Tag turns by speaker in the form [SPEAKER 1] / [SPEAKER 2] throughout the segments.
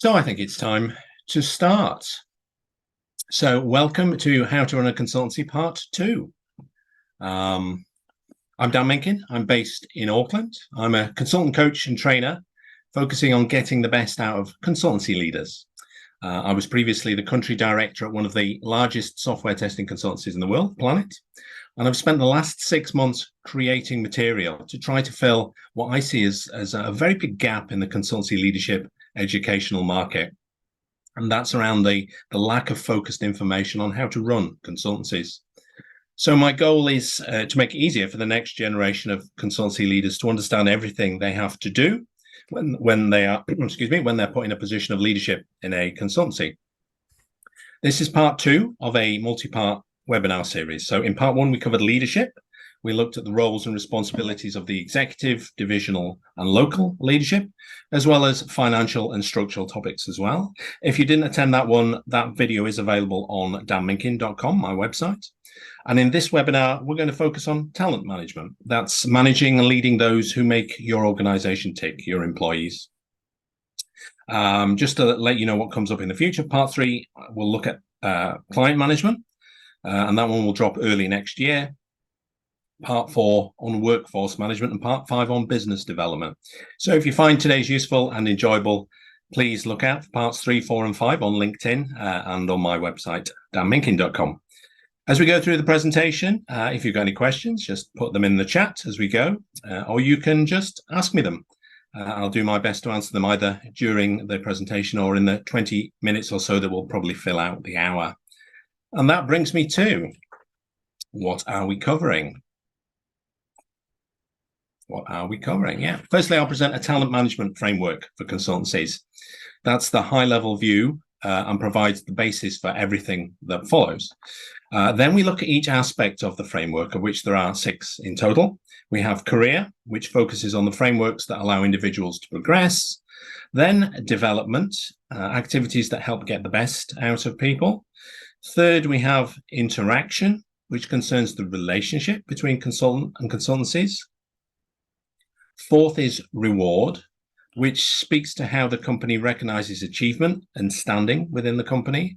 [SPEAKER 1] So I think it's time to start. So welcome to How to Run a Consultancy Part 2. I'm Dan Minkin. I'm based in Auckland. I'm a consultant coach and trainer focusing on getting the best out of consultancy leaders. I was previously the country director at one of the largest software testing consultancies in the world, Planet. And I've spent the last 6 months creating material to try to fill what I see as a very big gap in the consultancy leadership educational market. And that's around the lack of focused information on how to run consultancies. So my goal is to make it easier for the next generation of consultancy leaders to understand everything they have to do when they are, when they're put in a position of leadership in a consultancy. This is part 2 of a multi-part webinar series. So in part 1, we covered leadership. We looked at the roles and responsibilities of the executive, divisional, and local leadership, as well as financial and structural topics as well. If you didn't attend that one, that video is available on danminkin.com, my website. And in this webinar, we're going to focus on talent management. That's managing and leading those who make your organization tick, your employees. Just to let you know what comes up in the future, part 3, we'll look at client management, and that one will drop early next year. Part 4 on workforce management and part 5 on business development. So if you find today's useful and enjoyable, please look out for parts 3, 4, and 5 on LinkedIn and on my website, danminkin.com. As we go through the presentation, if you've got any questions, just put them in the chat as we go, or you can just ask me them. I'll do my best to answer them either during the presentation or in the 20 minutes or so that will probably fill out the hour. And that brings me to, what are we covering? What are we covering? Yeah. Firstly, I'll present a talent management framework for consultancies. That's the high-level view and provides the basis for everything that follows. Then we look at each aspect of the framework, of which there are 6 in total. We have career, which focuses on the frameworks that allow individuals to progress. Then development, activities that help get the best out of people. Third, we have interaction, which concerns the relationship between consultant and consultancies. Fourth is reward, which speaks to how the company recognizes achievement and standing within the company.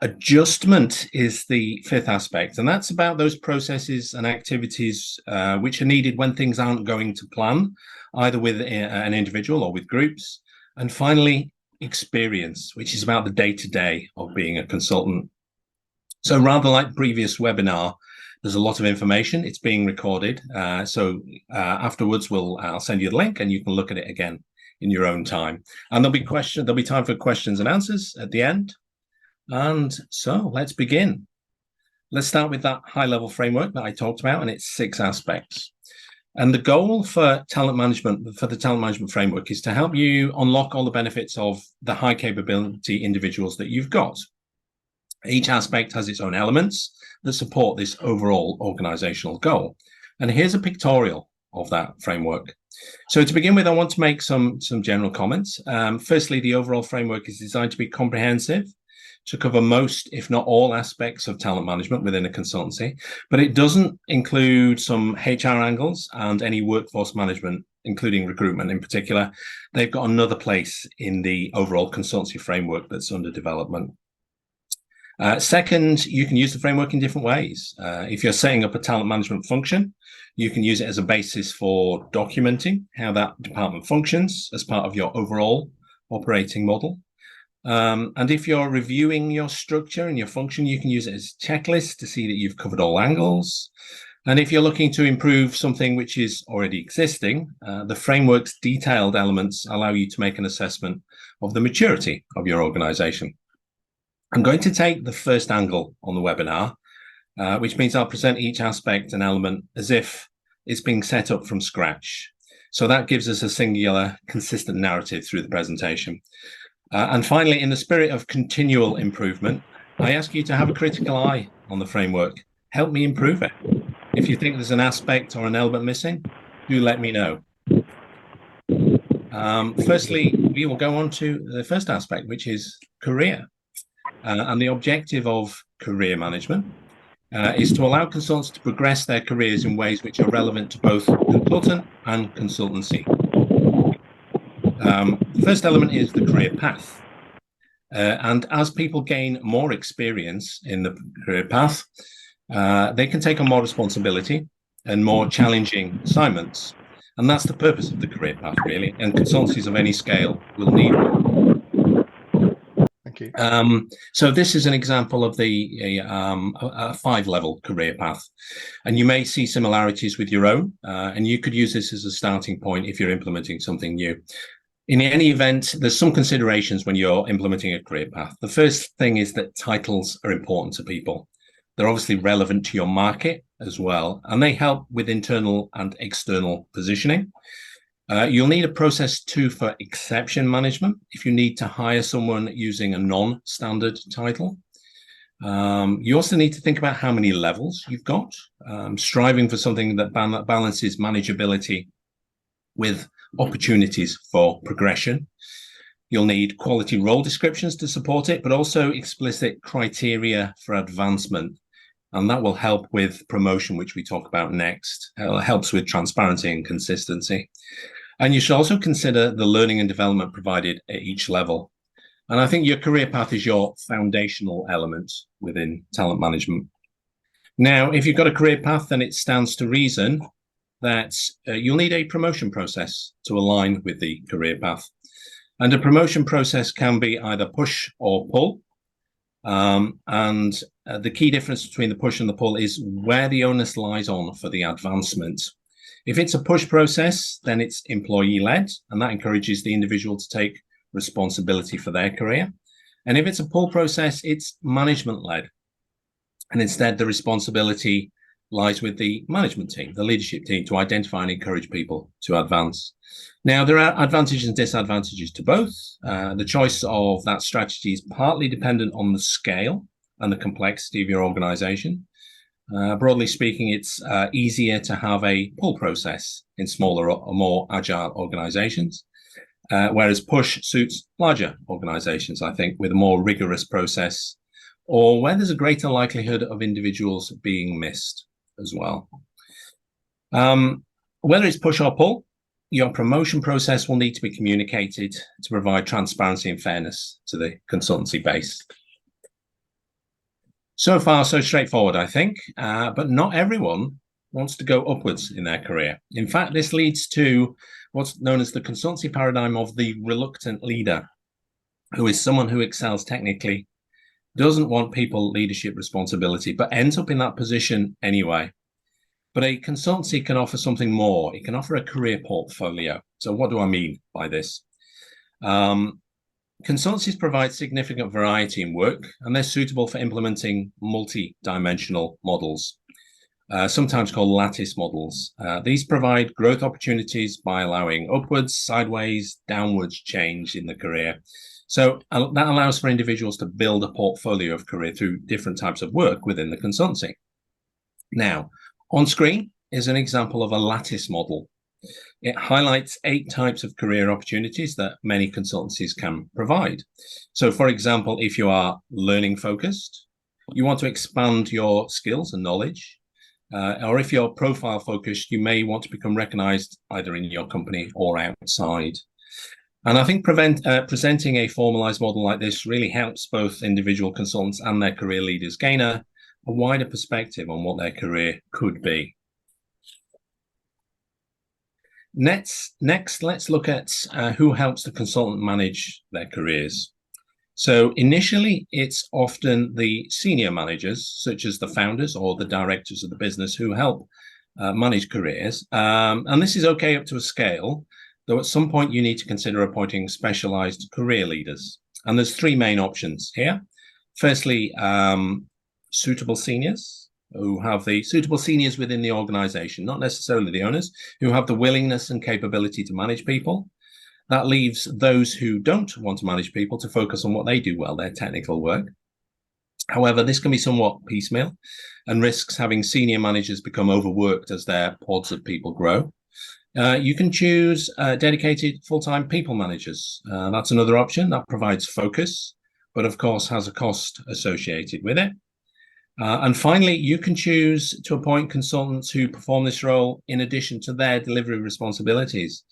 [SPEAKER 1] Adjustment is the 5th aspect, and that's about those processes and activities which are needed when things aren't going to plan, either with an individual or with groups. And finally, experience, which is about the day-to-day of being a consultant. So rather like previous webinar, there's a lot of information. It's being recorded. So afterwards, I'll send you the link and you can look at it again in your own time. And there'll be time for questions and answers at the end. And so let's begin. Let's start with that high-level framework that I talked about and its 6 aspects. And the goal for talent management, for the talent management framework, is to help you unlock all the benefits of the high capability individuals that you've got. Each aspect has its own elements that support this overall organizational goal. And here's a pictorial of that framework. So to begin with, I want to make some general comments. Firstly, the overall framework is designed to be comprehensive, to cover most, if not all, aspects of talent management within a consultancy, but it doesn't include some HR angles and any workforce management, including recruitment in particular. They've got another place in the overall consultancy framework that's under development. Second, you can use the framework in different ways. If you're setting up a talent management function, you can use it as a basis for documenting how that department functions as part of your overall operating model. And if you're reviewing your structure and your function, you can use it as a checklist to see that you've covered all angles. And if you're looking to improve something which is already existing, the framework's detailed elements allow you to make an assessment of the maturity of your organization. I'm going to take the first angle on the webinar, which means I'll present each aspect and element as if it's being set up from scratch. So that gives us a singular, consistent narrative through the presentation. And finally, in the spirit of continual improvement, I ask you to have a critical eye on the framework. Help me improve it. If you think there's an aspect or an element missing, do let me know. Firstly, we will go on to the first aspect, which is career. And the objective of career management is to allow consultants to progress their careers in ways which are relevant to both consultant and consultancy. The first element is the career path. And as people gain more experience in the career path, they can take on more responsibility and more challenging assignments. And that's the purpose of the career path, really. And consultancies of any scale will need one.
[SPEAKER 2] Thank you.
[SPEAKER 1] So this is an example of a 5-level career path. And you may see similarities with your own, and you could use this as a starting point if you're implementing something new. In any event, there's some considerations when you're implementing a career path. The first thing is that titles are important to people. They're obviously relevant to your market as well, and they help with internal and external positioning. You'll need a process too for exception management if you need to hire someone using a non-standard title. You also need to think about how many levels you've got, striving for something that balances manageability with opportunities for progression. You'll need quality role descriptions to support it, but also explicit criteria for advancement. And that will help with promotion, which we talk about next. It helps with transparency and consistency. And you should also consider the learning and development provided at each level. And I think your career path is your foundational element within talent management. Now, if you've got a career path, then it stands to reason that you'll need a promotion process to align with the career path. And a promotion process can be either push or pull. The key difference between the push and the pull is where the onus lies on for the advancement. If it's a push process, then it's employee-led, and that encourages the individual to take responsibility for their career. And if it's a pull process, it's management-led. And instead, the responsibility lies with the management team, the leadership team, to identify and encourage people to advance. Now, there are advantages and disadvantages to both. The choice of that strategy is partly dependent on the scale and the complexity of your organization. Broadly speaking, it's easier to have a pull process in smaller or more agile organizations, whereas push suits larger organizations, I think, with a more rigorous process, or where there's a greater likelihood of individuals being missed as well. Whether it's push or pull, your promotion process will need to be communicated to provide transparency and fairness to the consultancy base. So far, so straightforward, I think, but not everyone wants to go upwards in their career. In fact, this leads to what's known as the consultancy paradigm of the reluctant leader, who is someone who excels technically, doesn't want people leadership responsibility, but ends up in that position anyway. But a consultancy can offer something more. It can offer a career portfolio. So what do I mean by this? Consultancies provide significant variety in work, and they're suitable for implementing multi-dimensional models, sometimes called lattice models. These provide growth opportunities by allowing upwards, sideways, downwards change in the career. So that allows for individuals to build a portfolio of career through different types of work within the consultancy. Now, on screen is an example of a lattice model. It highlights 8 types of career opportunities that many consultancies can provide. So, for example, if you are learning focused, you want to expand your skills and knowledge, or if you're profile focused, you may want to become recognized either in your company or outside. And I think presenting a formalized model like this really helps both individual consultants and their career leaders gain a wider perspective on what their career could be. Next, let's look at who helps the consultant manage their careers. So initially, it's often the senior managers, such as the founders or the directors of the business, who help manage careers. And this is okay up to a scale, though at some point you need to consider appointing specialized career leaders. And there's 3 main options here. Firstly, suitable seniors, who have the suitable seniors within the organization, not necessarily the owners, who have the willingness and capability to manage people. That leaves those who don't want to manage people to focus on what they do well, their technical work. However, this can be somewhat piecemeal and risks having senior managers become overworked as their pods of people grow. You can choose dedicated full-time people managers. That's another option that provides focus, but of course has a cost associated with it. And finally, you can choose to appoint consultants who perform this role in addition to their delivery responsibilities.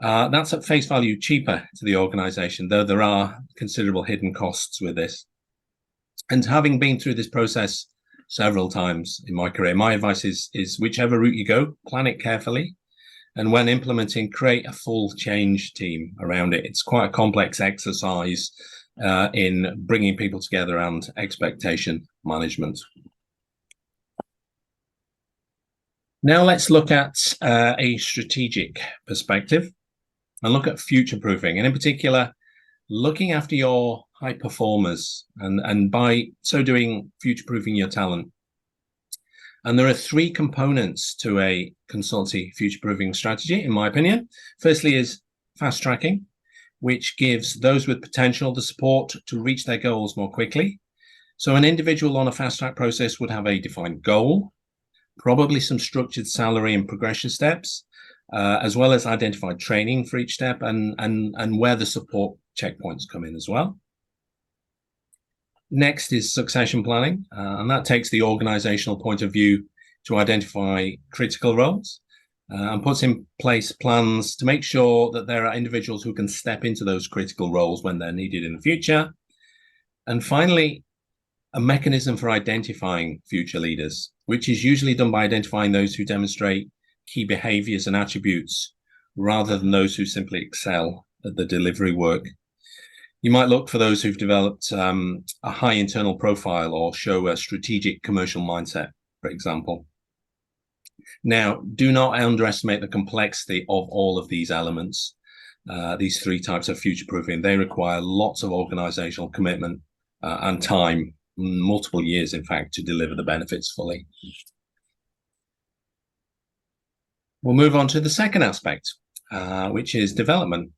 [SPEAKER 1] That's at face value cheaper to the organization, though there are considerable hidden costs with this. And having been through this process several times in my career, my advice is whichever route you go, plan it carefully. And when implementing, create a full change team around it. It's quite a complex exercise in bringing people together and expectation management. Now let's look at a strategic perspective and look at future proofing, and in particular, looking after your high performers and by so doing future proofing your talent. And there are three components to a consultancy future proofing strategy, in my opinion. Firstly is fast tracking, which gives those with potential the support to reach their goals more quickly. So an individual on a fast track process would have a defined goal, probably some structured salary and progression steps, as well as identified training for each step and where the support checkpoints come in as well. Next is succession planning, and that takes the organizational point of view to identify critical roles and puts in place plans to make sure that there are individuals who can step into those critical roles when they're needed in the future. And finally, a mechanism for identifying future leaders, which is usually done by identifying those who demonstrate key behaviors and attributes rather than those who simply excel at the delivery work. You might look for those who've developed a high internal profile or show a strategic commercial mindset, for example. Now, do not underestimate the complexity of all of these elements, these three types of future proofing. They require lots of organizational commitment and time, multiple years, in fact, to deliver the benefits fully. We'll move on to the second aspect, which is development.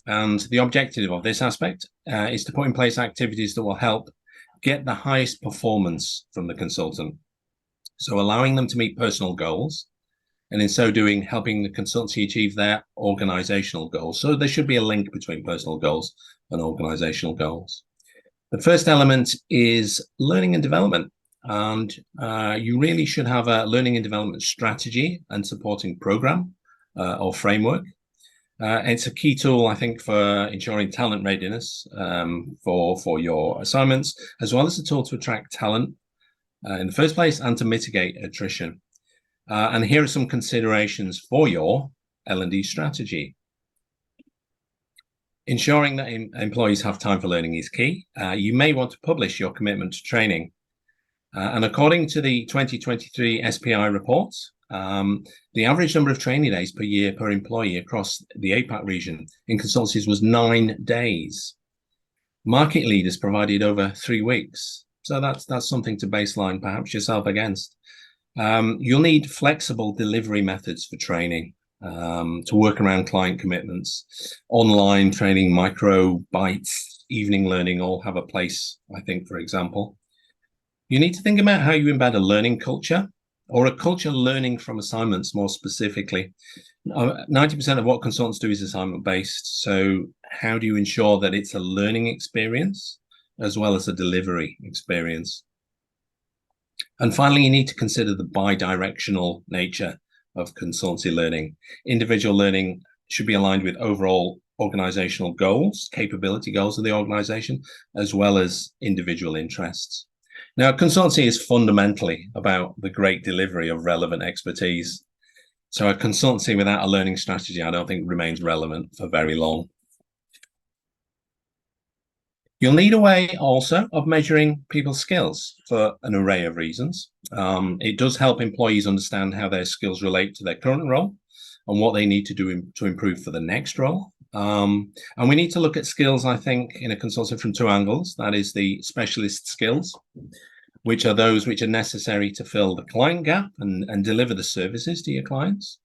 [SPEAKER 1] And the objective of this aspect is to put in place activities that will help get the highest performance from the consultant. So allowing them to meet personal goals, and in so doing, helping the consultancy achieve their organizational goals. So there should be a link between personal goals and organizational goals. The first element is learning and development. And you really should have a learning and development strategy and supporting program or framework. It's a key tool, I think, for ensuring talent readiness for your assignments, as well as a tool to attract talent in the first place and to mitigate attrition. And here are some considerations for your L&D strategy. Ensuring that employees have time for learning is key. You may want to publish your commitment to training. And according to the 2023 SPI report, the average number of training days per year per employee across the APAC region in consultancies was 9 days. Market leaders provided over 3 weeks. So that's something to baseline perhaps yourself against. You'll need flexible delivery methods for training to work around client commitments. Online training, micro bites, evening learning all have a place, I think, for example. You need to think about how you embed a learning culture or a culture learning from assignments more specifically. 90% of what consultants do is assignment-based. So how do you ensure that it's a learning experience as well as a delivery experience? And finally, you need to consider the bi-directional nature of consultancy learning. Individual learning should be aligned with overall organizational goals, capability goals of the organization, as well as individual interests. Now, consultancy is fundamentally about the great delivery of relevant expertise. So a consultancy without a learning strategy, I don't think remains relevant for very long. You'll need a way also of measuring people's skills for an array of reasons. It does help employees understand how their skills relate to their current role and what they need to do to improve for the next role. And we need to look at skills, I think, in a consultant from 2 angles. That is the specialist skills, which are those which are necessary to fill the client gap and deliver the services to your clients.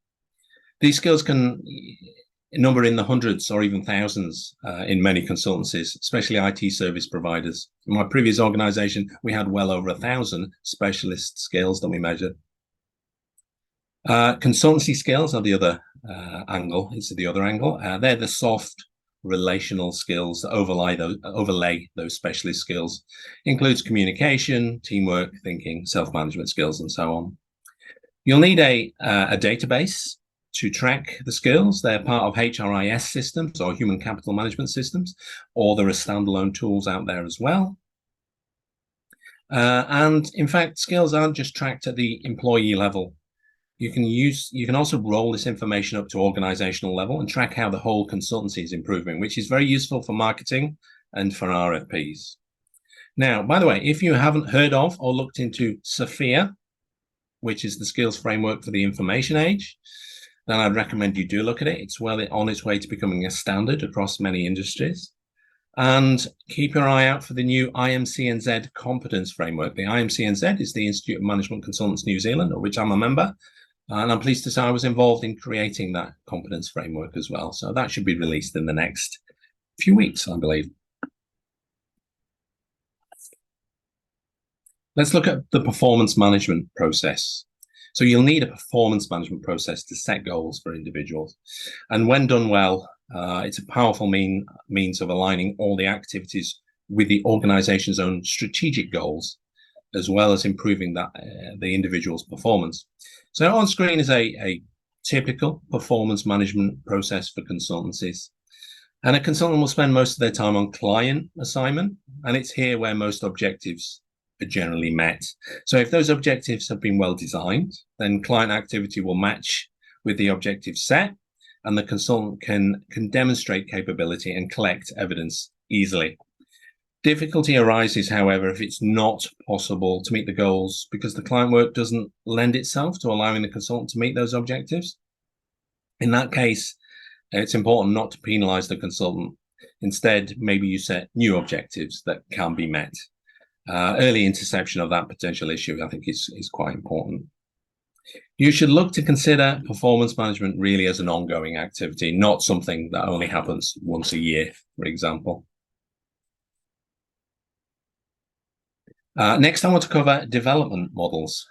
[SPEAKER 1] These skills can number in the hundreds or even thousands in many consultancies, especially IT service providers. In my previous organization, we had well over 1,000 specialist skills that we measured. Consultancy skills are the other angle. It's the other angle. They're the soft relational skills that overlay those specialist skills. Includes communication, teamwork, thinking, self-management skills, and so on. You'll need a database to track the skills. They're part of HRIS systems or human capital management systems, or there are standalone tools out there as well. And in fact, skills aren't just tracked at the employee level. You can also roll this information up to organizational level and track how the whole consultancy is improving, which is very useful for marketing and for RFPs. Now, by the way, if you haven't heard of or looked into SOPHIA, which is the skills framework for the information age, then I'd recommend you do look at it. It's well on its way to becoming a standard across many industries. And keep your eye out for the new IMCNZ competence framework. The IMCNZ is the Institute of Management Consultants New Zealand, of which I'm a member. And I'm pleased to say I was involved in creating that competence framework as well. So that should be released in the next few weeks, I believe. Let's look at the performance management process. So you'll need a performance management process to set goals for individuals. And when done well, it's a powerful means of aligning all the activities with the organization's own strategic goals, as well as improving the individual's performance. So on screen is a typical performance management process for consultancies. And a consultant will spend most of their time on client assignment, and it's here where most objectives are generally met. So if those objectives have been well designed, then client activity will match with the objective set, and the consultant can demonstrate capability and collect evidence easily. Difficulty arises, however, if it's not possible to meet the goals because the client work doesn't lend itself to allowing the consultant to meet those objectives. In that case, it's important not to penalize the consultant. Instead, maybe you set new objectives that can be met. Early interception of that potential issue, I think, is quite important. You should look to consider performance management really as an ongoing activity, not something that only happens once a year, for example. Next, I want to cover development models.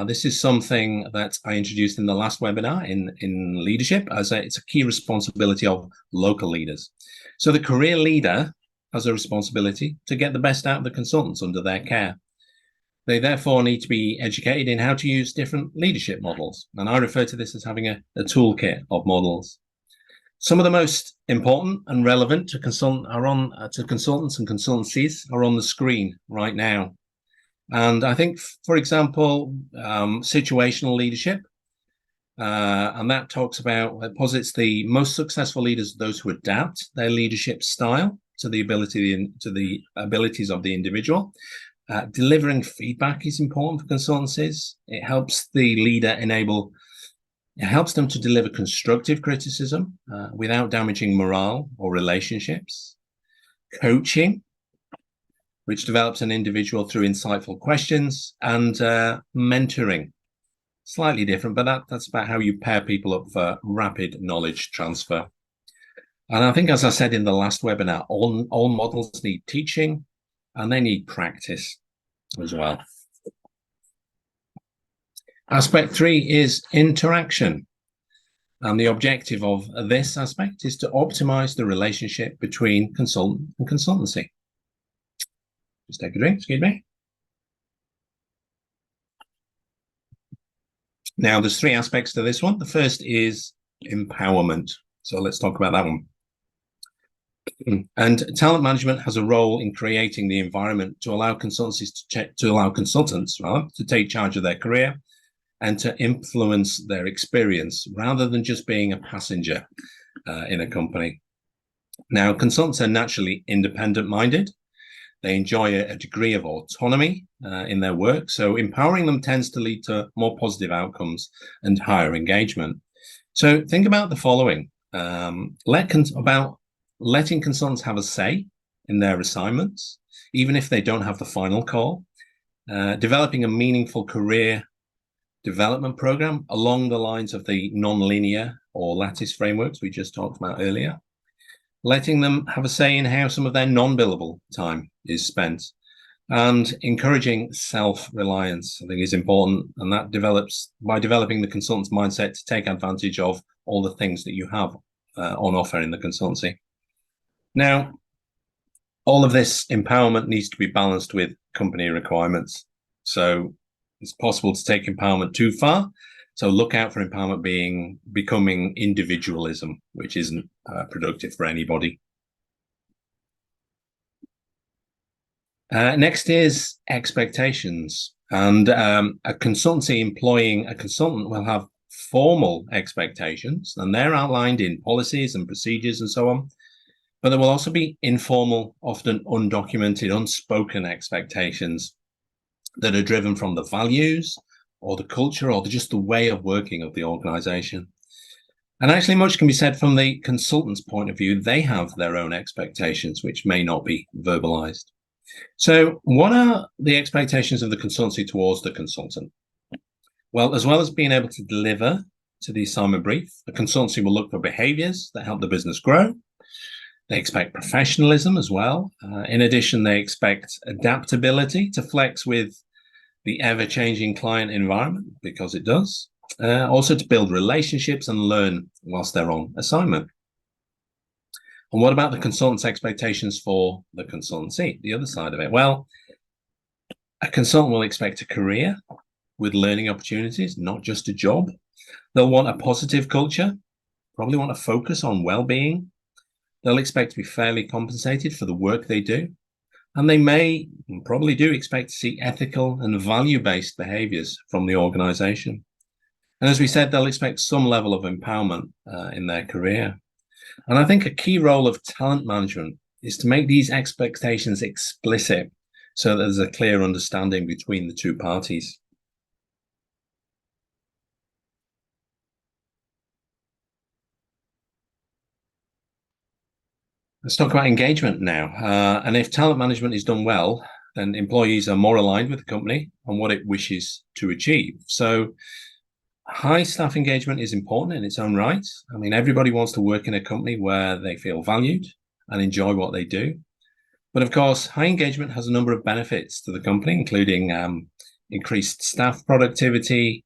[SPEAKER 1] This is something that I introduced in the last webinar in leadership, as it's a key responsibility of local leaders. So the career leader has a responsibility to get the best out of the consultants under their care. They therefore need to be educated in how to use different leadership models. And I refer to this as having a toolkit of models. Some of the most important and relevant to consultants and consultancies are on the screen right now. And I think, for example, situational leadership, and that posits the most successful leaders, those who adapt their leadership style to the abilities of the individual. Delivering feedback is important for consultancies. It helps the leader it helps them to deliver constructive criticism without damaging morale or relationships. Coaching, which develops an individual through insightful questions, and mentoring. Slightly different, but that's about how you pair people up for rapid knowledge transfer. And I think, as I said in the last webinar, all models need teaching and they need practice as well. Aspect 3 is interaction. And the objective of this aspect is to optimize the relationship between consultant and consultancy. Just take a drink, excuse me. Now, there's 3 aspects to this one. The first is empowerment. So let's talk about that one. And talent management has a role in creating the environment to allow consultants to take charge of their career and to influence their experience rather than just being a passenger in a company. Now, consultants are naturally independent-minded. They enjoy a degree of autonomy in their work, so empowering them tends to lead to more positive outcomes and higher engagement. So think about the following. About letting consultants have a say in their assignments, even if they don't have the final call. Developing a meaningful career development program along the lines of the non-linear or lattice frameworks we just talked about earlier. Letting them have a say in how some of their non-billable time is spent, and encouraging self-reliance, I think, is important, and that develops by developing the consultant's mindset to take advantage of all the things that you have on offer in the consultancy. Now, all of this empowerment needs to be balanced with company requirements. So it's possible to take empowerment too far. So look out for empowerment becoming individualism, which isn't productive for anybody. Next is expectations. And a consultancy employing a consultant will have formal expectations, and they're outlined in policies and procedures and so on. But there will also be informal, often undocumented, unspoken expectations that are driven from the values or the culture or just the way of working of the organization. And actually, much can be said from the consultant's point of view. They have their own expectations, which may not be verbalized. So what are the expectations of the consultancy towards the consultant? Well, as well as being able to deliver to the assignment brief, the consultancy will look for behaviors that help the business grow. They expect professionalism as well. In addition, they expect adaptability to flex with the ever-changing client environment, because it does. Also to build relationships and learn whilst they're on assignment. And what about the consultant's expectations for the consultancy, the other side of it? Well, a consultant will expect a career with learning opportunities, not just a job. They'll want a positive culture, probably want to focus on well-being. They'll expect to be fairly compensated for the work they do. And they may, and probably do, expect to see ethical and value-based behaviors from the organization. And as we said, they'll expect some level of empowerment in their career. And I think a key role of talent management is to make these expectations explicit so that there's a clear understanding between the two parties. Let's talk about engagement now. And if talent management is done well, then employees are more aligned with the company on what it wishes to achieve. So high staff engagement is important in its own right. I mean, everybody wants to work in a company where they feel valued and enjoy what they do. But of course, high engagement has a number of benefits to the company, including increased staff productivity,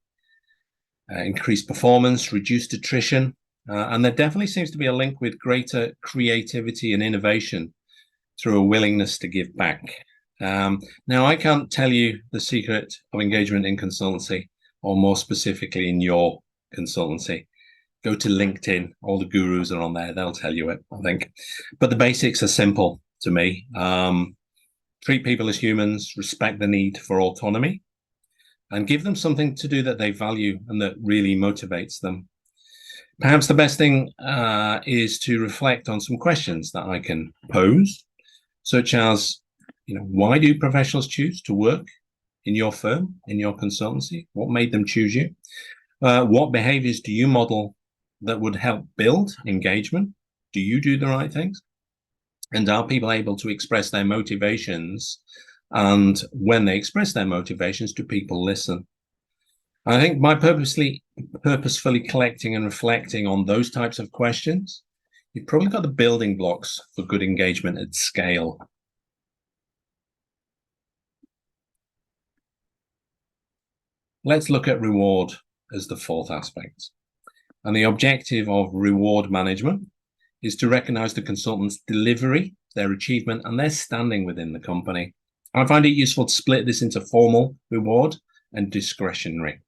[SPEAKER 1] increased performance, reduced attrition. And there definitely seems to be a link with greater creativity and innovation through a willingness to give back. Now, I can't tell you the secret of engagement in consultancy, or more specifically in your consultancy. Go to LinkedIn, all the gurus are on there, they'll tell you it, I think. But the basics are simple to me. Treat people as humans, respect the need for autonomy, and give them something to do that they value and that really motivates them. Perhaps the best thing is to reflect on some questions that I can pose, such as, why do professionals choose to work in your firm, in your consultancy? What made them choose you? What behaviors do you model that would help build engagement? Do you do the right things? And are people able to express their motivations? And when they express their motivations, do people listen? I think by purposefully collecting and reflecting on those types of questions, you've probably got the building blocks for good engagement at scale. Let's look at reward as the fourth aspect. And the objective of reward management is to recognize the consultant's delivery, their achievement, and their standing within the company. I find it useful to split this into formal reward and discretionary.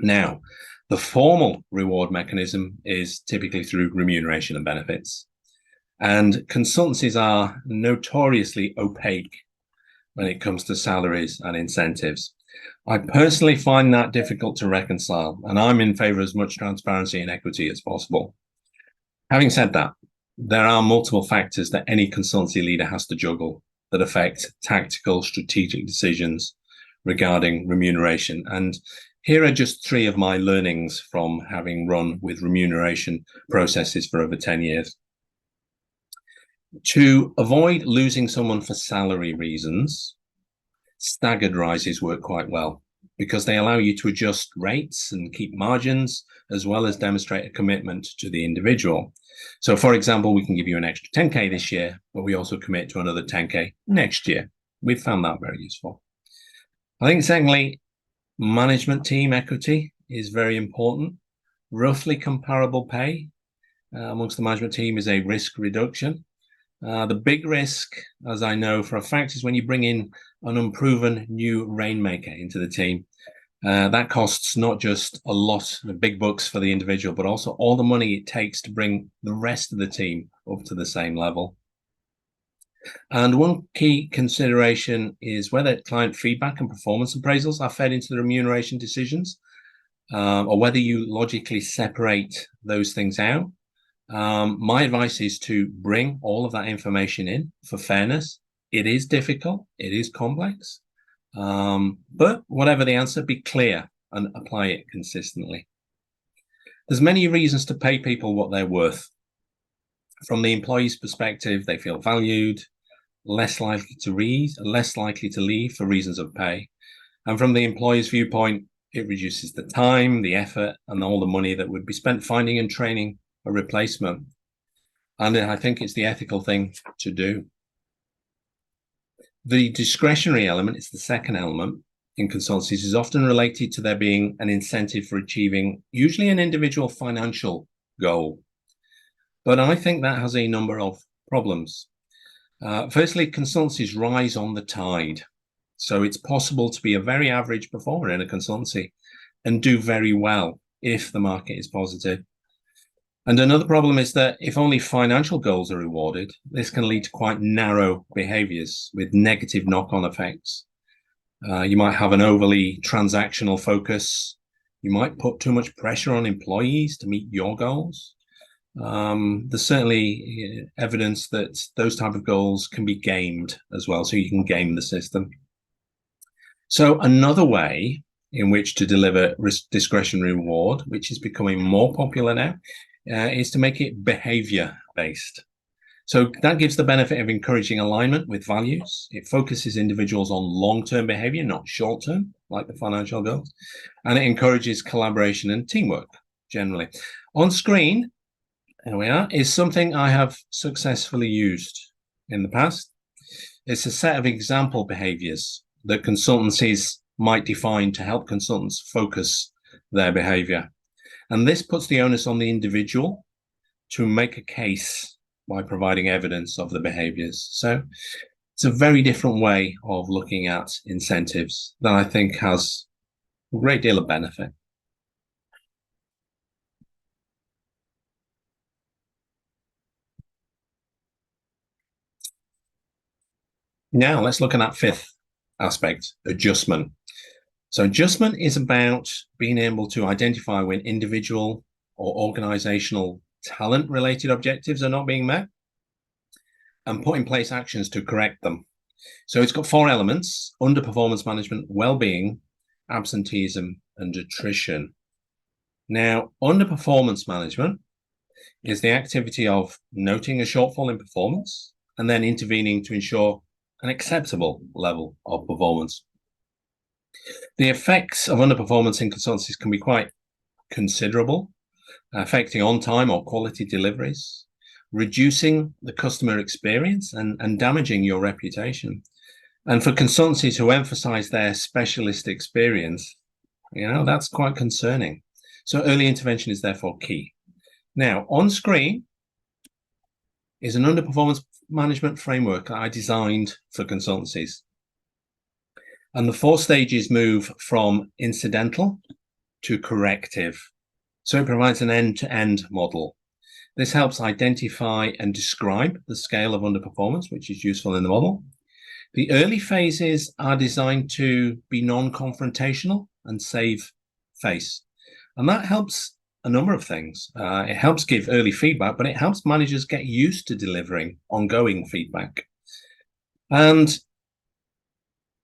[SPEAKER 1] Now, the formal reward mechanism is typically through remuneration and benefits. And consultancies are notoriously opaque when it comes to salaries and incentives. I personally find that difficult to reconcile, and I'm in favor of as much transparency and equity as possible. Having said that, there are multiple factors that any consultancy leader has to juggle that affect tactical, strategic decisions regarding remuneration. And here are just three of my learnings from having run with remuneration processes for over 10 years. To avoid losing someone for salary reasons, staggered rises work quite well because they allow you to adjust rates and keep margins, as well as demonstrate a commitment to the individual. So for example, we can give you an extra 10K this year, but we also commit to another 10K next year. We've found that very useful. I think secondly, management team equity is very important. Roughly comparable pay amongst the management team is a risk reduction. The big risk, as I know for a fact, is when you bring in an unproven new rainmaker into the team. That costs not just a lot of big bucks for the individual, but also all the money it takes to bring the rest of the team up to the same level. And one key consideration is whether client feedback and performance appraisals are fed into the remuneration decisions, or whether you logically separate those things out. My advice is to bring all of that information in for fairness. It is difficult, it is complex, but whatever the answer, be clear and apply it consistently. There's many reasons to pay people what they're worth. From the employee's perspective, they feel valued, less likely to leave for reasons of pay. And from the employee's viewpoint, it reduces the time, the effort, and all the money that would be spent finding and training a replacement. And I think it's the ethical thing to do. The discretionary element is the second element in consultancies, is often related to there being an incentive for achieving usually an individual financial goal. But I think that has a number of problems. Firstly, consultancies rise on the tide. So it's possible to be a very average performer in a consultancy and do very well if the market is positive. And another problem is that if only financial goals are rewarded, this can lead to quite narrow behaviors with negative knock-on effects. You might have an overly transactional focus. You might put too much pressure on employees to meet your goals. There's certainly evidence that those type of goals can be gamed as well, so you can game the system. So another way in which to deliver discretionary reward, which is becoming more popular now, is to make it behavior-based. So that gives the benefit of encouraging alignment with values. It focuses individuals on long-term behavior, not short-term, like the financial goals. And it encourages collaboration and teamwork, generally. On screen, there we are, is something I have successfully used in the past. It's a set of example behaviors that consultancies might define to help consultants focus their behavior. And this puts the onus on the individual to make a case by providing evidence of the behaviors. So it's a very different way of looking at incentives that I think has a great deal of benefit. Now let's look at that fifth aspect, adjustment. So adjustment is about being able to identify when individual or organizational talent-related objectives are not being met and put in place actions to correct them. So it's got four elements: underperformance management, well-being, absenteeism, and attrition. Now, underperformance management is the activity of noting a shortfall in performance and then intervening to ensure an acceptable level of performance. The effects of underperformance in consultancies can be quite considerable, affecting on-time or quality deliveries, reducing the customer experience and damaging your reputation. And for consultancies who emphasize their specialist experience, that's quite concerning. So early intervention is therefore key. Now, on screen is an underperformance management framework that I designed for consultancies. And the 4 stages move from incidental to corrective. So it provides an end-to-end model. This helps identify and describe the scale of underperformance, which is useful in the model. The early phases are designed to be non-confrontational and save face. And that helps a number of things. It helps give early feedback, but it helps managers get used to delivering ongoing feedback. And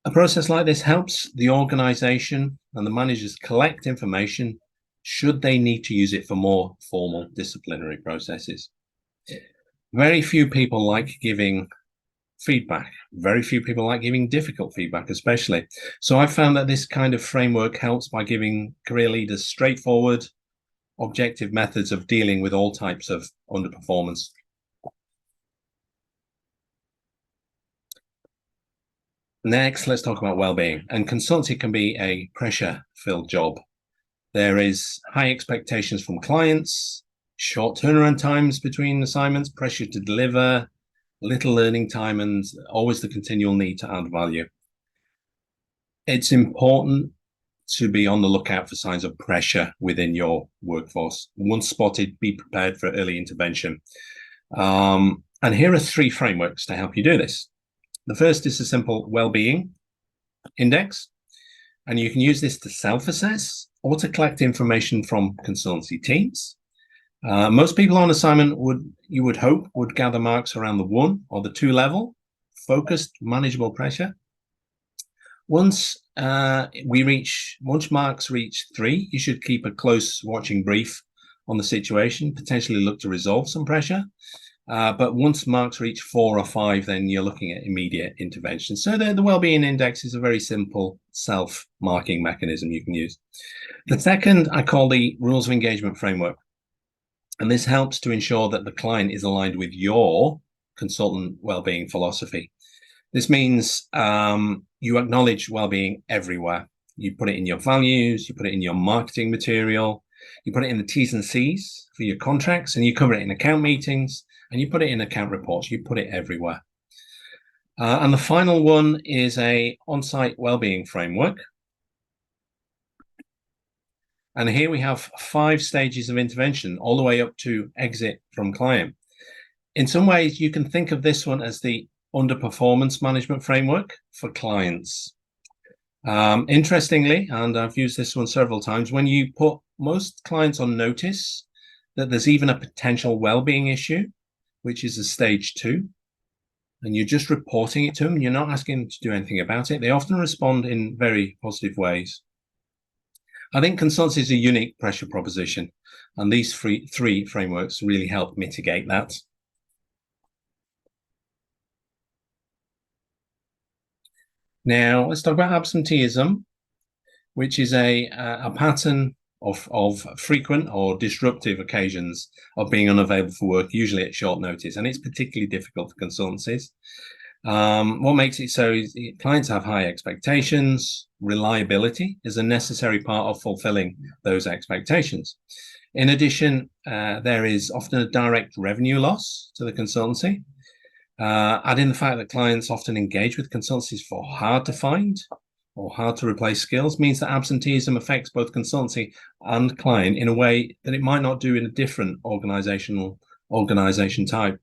[SPEAKER 1] a process like this helps the organization and the managers collect information should they need to use it for more formal disciplinary processes. Very few people like giving feedback. Very few people like giving difficult feedback, especially. So I found that this kind of framework helps by giving career leaders straightforward, objective methods of dealing with all types of underperformance. Next, let's talk about well-being. And consultancy can be a pressure-filled job. There is high expectations from clients, short turnaround times between assignments, pressure to deliver, little learning time, and always the continual need to add value. It's important to be on the lookout for signs of pressure within your workforce. Once spotted, be prepared for early intervention. And here are 3 frameworks to help you do this. The first is a simple well-being index, and you can use this to self-assess or to collect information from consultancy teams. Most people on assignment you would hope would gather marks around the 1 or the 2 level, focused, manageable pressure. Once marks reach 3, you should keep a close watching brief on the situation, potentially look to resolve some pressure. But once marks reach 4 or 5, then you're looking at immediate intervention. So the well-being index is a very simple self-marking mechanism you can use. The second I call the rules of engagement framework. And this helps to ensure that the client is aligned with your consultant well-being philosophy. This means you acknowledge well-being everywhere. You put it in your values, you put it in your marketing material, you put it in the T's and C's for your contracts, and you cover it in account meetings, and you put it in account reports. You put it everywhere. And the final one is a on-site well-being framework. And here we have 5 stages of intervention, all the way up to exit from client. In some ways, you can think of this one as the underperformance management framework for clients. Interestingly, and I've used this one several times, when you put most clients on notice that there's even a potential well-being issue, which is a stage 2, and you're just reporting it to them, you're not asking them to do anything about it, they often respond in very positive ways. I think consultancy is a unique pressure proposition, and these 3 frameworks really help mitigate that. Now, let's talk about absenteeism, which is a pattern of frequent or disruptive occasions of being unavailable for work, usually at short notice, and it's particularly difficult for consultancies. What makes it so is clients have high expectations. Reliability is a necessary part of fulfilling those expectations. In addition, there is often a direct revenue loss to the consultancy. Add in the fact that clients often engage with consultancies for hard to find or hard to replace skills means that absenteeism affects both consultancy and client in a way that it might not do in a different organization type.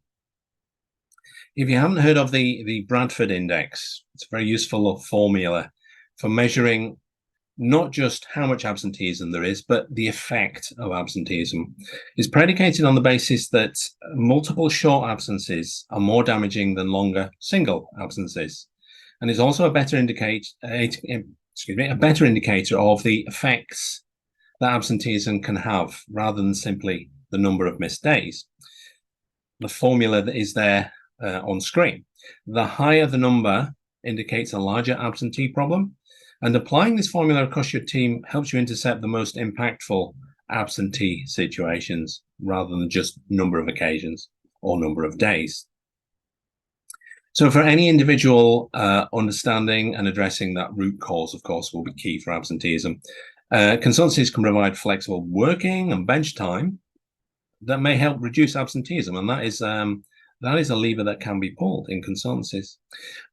[SPEAKER 1] If you haven't heard of the Bradford Index, it's a very useful formula for measuring not just how much absenteeism there is, but the effect of absenteeism. It's predicated on the basis that multiple short absences are more damaging than longer single absences. And is also a better indicator of the effects that absenteeism can have, rather than simply the number of missed days. The formula that is there on screen. The higher the number indicates a larger absentee problem, and applying this formula across your team helps you intercept the most impactful absentee situations rather than just number of occasions or number of days. So for any individual, understanding and addressing that root cause, of course, will be key for absenteeism. Consultancies can provide flexible working and bench time that may help reduce absenteeism, and that is a lever that can be pulled in consultancies.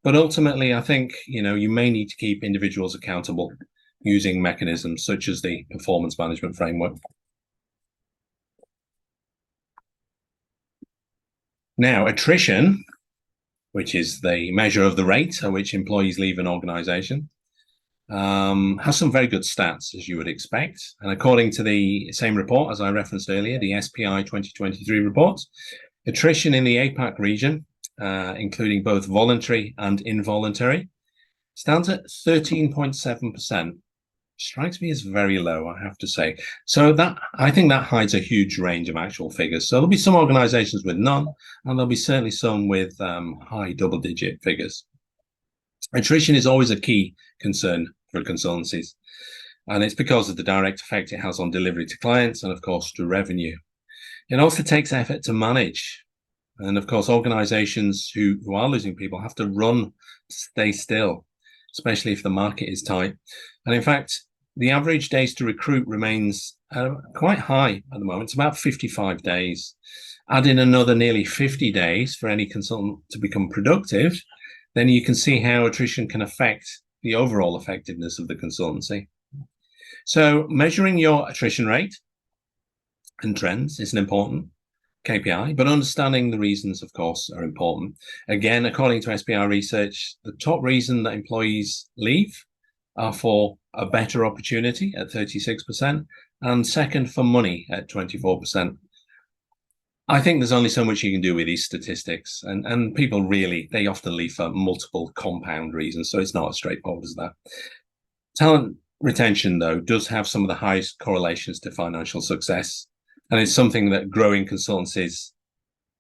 [SPEAKER 1] But ultimately, I think you may need to keep individuals accountable using mechanisms such as the performance management framework. Now, attrition, which is the measure of the rate at which employees leave an organization, has some very good stats, as you would expect. And according to the same report as I referenced earlier, the SPI 2023 report, attrition in the APAC region, including both voluntary and involuntary, stands at 13.7%. Strikes me as very low, I have to say. So I think that hides a huge range of actual figures. So there'll be some organizations with none, and there'll be certainly some with high double-digit figures. Attrition is always a key concern for consultancies, and it's because of the direct effect it has on delivery to clients and, of course, to revenue. It also takes effort to manage. And of course, organizations who are losing people have to run to stay still, especially if the market is tight. And in fact, the average days to recruit remains quite high at the moment. It's about 55 days. Add in another nearly 50 days for any consultant to become productive, then you can see how attrition can affect the overall effectiveness of the consultancy. So measuring your attrition rate and trends is an important KPI, but understanding the reasons, of course, are important. Again, according to SPR research, the top reason that employees leave are for a better opportunity at 36%, and second for money at 24%. I think there's only so much you can do with these statistics, and people really, they often leave for multiple compound reasons, so it's not as straightforward as that. Talent retention, though, does have some of the highest correlations to financial success, and it's something that growing consultancies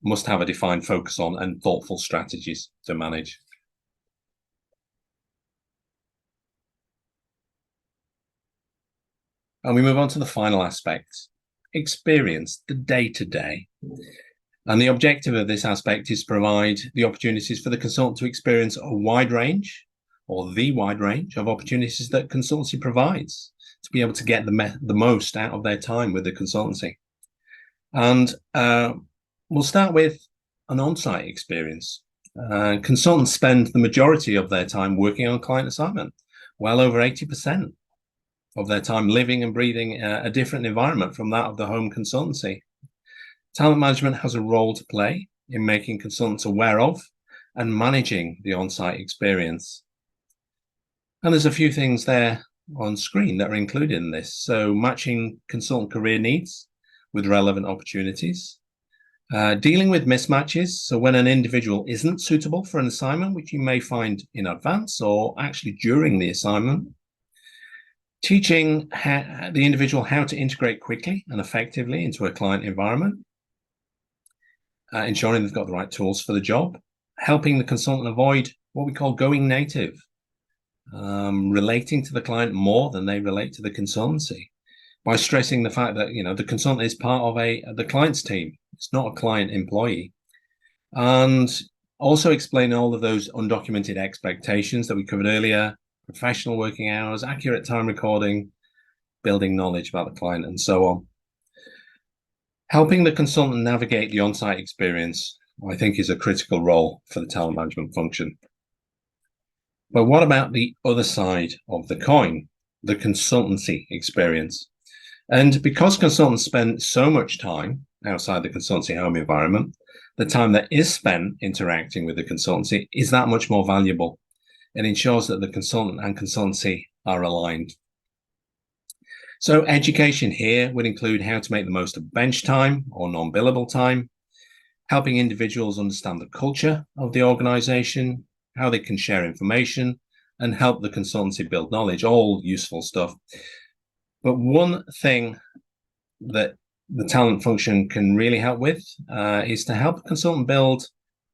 [SPEAKER 1] must have a defined focus on and thoughtful strategies to manage. And we move on to the final aspect, experience, the day-to-day. And the objective of this aspect is to provide the opportunities for the consultant to experience a wide range, or the wide range of opportunities that consultancy provides, to be able to get the most out of their time with the consultancy. And we'll start with an on-site experience. Consultants spend the majority of their time working on client assignment, well over 80% of their time living and breathing a different environment from that of the home consultancy. Talent management has a role to play in making consultants aware of and managing the on-site experience. And there's a few things there on screen that are included in this. So matching consultant career needs with relevant opportunities, dealing with mismatches. So when an individual isn't suitable for an assignment, which you may find in advance or actually during the assignment, teaching the individual how to integrate quickly and effectively into a client environment, ensuring they've got the right tools for the job, helping the consultant avoid what we call going native, relating to the client more than they relate to the consultancy, by stressing the fact that the consultant is part of the client's team. It's not a client employee. And also explain all of those undocumented expectations that we covered earlier, professional working hours, accurate time recording, building knowledge about the client, and so on. Helping the consultant navigate the on-site experience, I think, is a critical role for the talent management function. But what about the other side of the coin, the consultancy experience? And because consultants spend so much time outside the consultancy home environment, the time that is spent interacting with the consultancy is that much more valuable, and ensures that the consultant and consultancy are aligned. So education here would include how to make the most of bench time or non-billable time, helping individuals understand the culture of the organization, how they can share information, and help the consultancy build knowledge, all useful stuff. But one thing that the talent function can really help with is to help a consultant build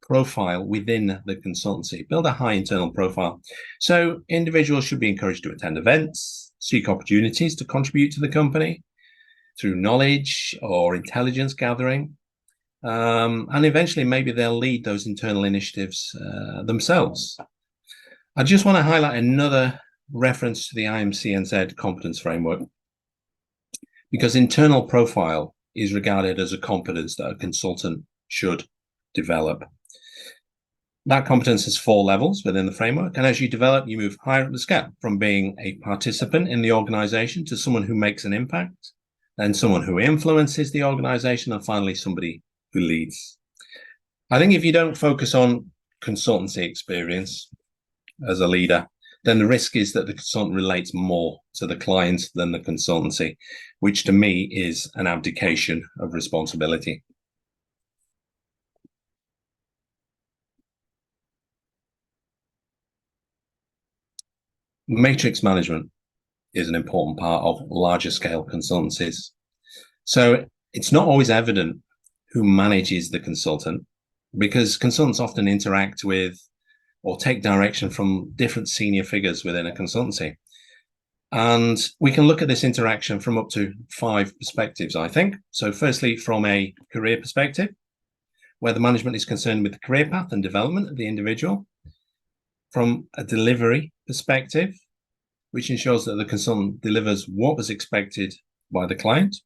[SPEAKER 1] profile within the consultancy, build a high internal profile. So individuals should be encouraged to attend events, seek opportunities to contribute to the company through knowledge or intelligence gathering, and eventually maybe they'll lead those internal initiatives themselves. I just want to highlight another reference to the IMCNZ competence framework, because internal profile is regarded as a competence that a consultant should develop. That competence has 4 levels within the framework, and as you develop, you move higher up the scale, from being a participant in the organization to someone who makes an impact, then someone who influences the organization, and finally somebody who leads. I think if you don't focus on consultancy experience as a leader, then the risk is that the consultant relates more to the client than the consultancy, which to me is an abdication of responsibility. Matrix management is an important part of larger scale consultancies. So it's not always evident who manages the consultant, because consultants often interact with or take direction from different senior figures within a consultancy. And we can look at this interaction from up to 5 perspectives, I think. So firstly, from a career perspective, where the management is concerned with the career path and development of the individual. From a delivery perspective, which ensures that the consultant delivers what was expected by the client.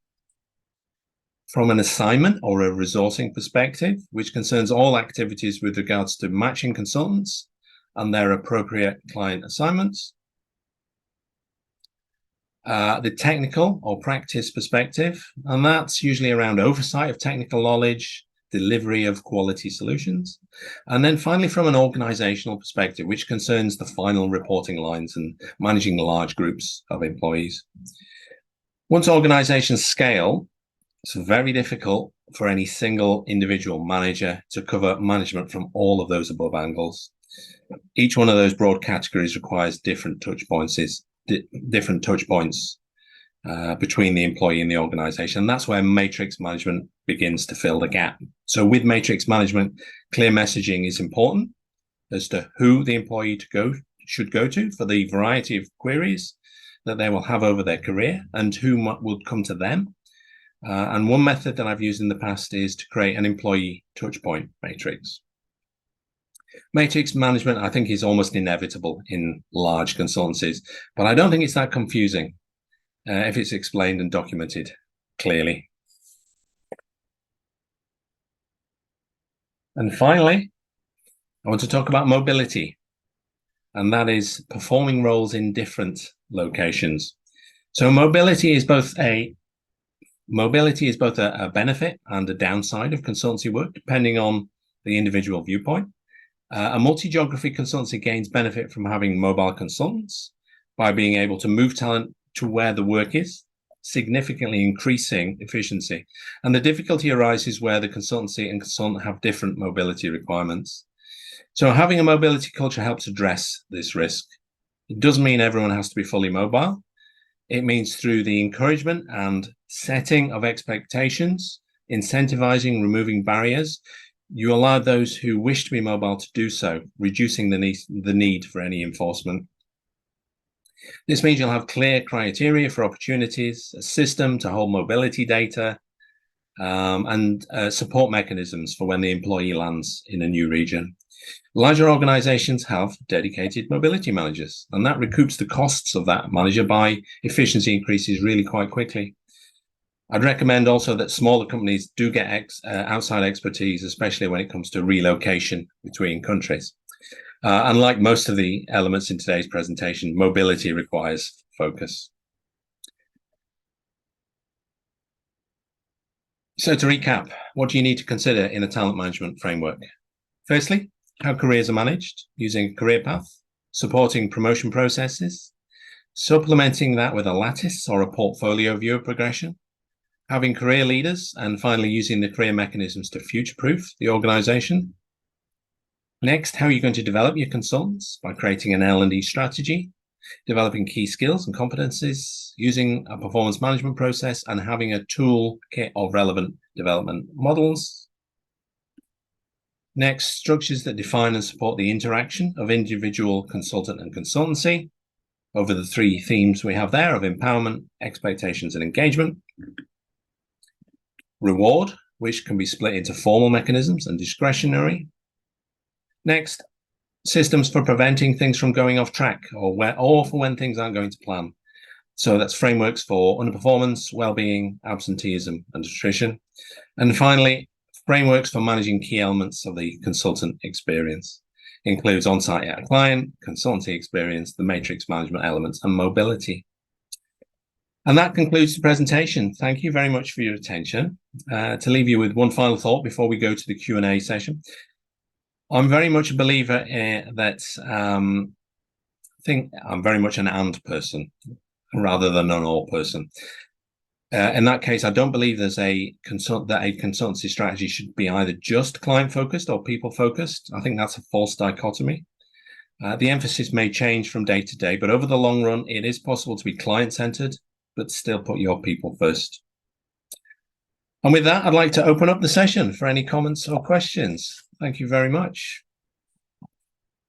[SPEAKER 1] From an assignment or a resourcing perspective, which concerns all activities with regards to matching consultants and their appropriate client assignments. the technical or practice perspective, and that's usually around oversight of technical knowledge, delivery of quality solutions. And then finally, from an organizational perspective, which concerns the final reporting lines and managing large groups of employees. Once organizations scale, it's very difficult for any single individual manager to cover management from all of those above angles. Each one of those broad categories requires different touch points between the employee and the organization. And that's where matrix management begins to fill the gap. So with matrix management, clear messaging is important as to who the employee should go to for the variety of queries that they will have over their career and who would come to them. And one method that I've used in the past is to create an employee touchpoint matrix. Matrix management, I think, is almost inevitable in large consultancies, but I don't think it's that confusing if it's explained and documented clearly. And finally, I want to talk about mobility, and that is performing roles in different locations. So mobility is both a benefit and a downside of consultancy work, depending on the individual viewpoint. A multi-geography consultancy gains benefit from having mobile consultants by being able to move talent to where the work is, significantly increasing efficiency. And the difficulty arises where the consultancy and consultant have different mobility requirements. So having a mobility culture helps address this risk. It doesn't mean everyone has to be fully mobile. It means through the encouragement and setting of expectations, incentivizing, removing barriers, you allow those who wish to be mobile to do so, reducing the need for any enforcement. This means you'll have clear criteria for opportunities, a system to hold mobility data, and support mechanisms for when the employee lands in a new region. Larger organizations have dedicated mobility managers, and that recoups the costs of that manager by efficiency increases really quite quickly. I'd recommend also that smaller companies do get outside expertise, especially when it comes to relocation between countries. Unlike most of the elements in today's presentation, mobility requires focus. So to recap, what do you need to consider in a talent management framework? Firstly, how careers are managed using a career path, supporting promotion processes, supplementing that with a lattice or a portfolio view of progression, having career leaders, and finally using the career mechanisms to future-proof the organization. Next, how are you going to develop your consultants? By creating an L&D strategy, developing key skills and competencies, using a performance management process, and having a toolkit of relevant development models. Next, structures that define and support the interaction of individual consultant and consultancy over the three themes we have there of empowerment, expectations, and engagement. Reward, which can be split into formal mechanisms and discretionary. Next, systems for preventing things from going off track or for when things aren't going to plan. So that's frameworks for underperformance, well-being, absenteeism, and attrition. And finally, frameworks for managing key elements of the consultant experience. Includes on-site at a client, consultancy experience, the matrix management elements, and mobility. And that concludes the presentation. Thank you very much for your attention. To leave you with one final thought before we go to the Q&A session. I'm very much a believer that I think I'm very much an and person rather than an or person. In that case, I don't believe there's that a consultancy strategy should be either just client-focused or people-focused. I think that's a false dichotomy. The emphasis may change from day to day, but over the long run, it is possible to be client-centered, but still put your people first. And with that, I'd like to open up the session for any comments or questions. Thank you very much.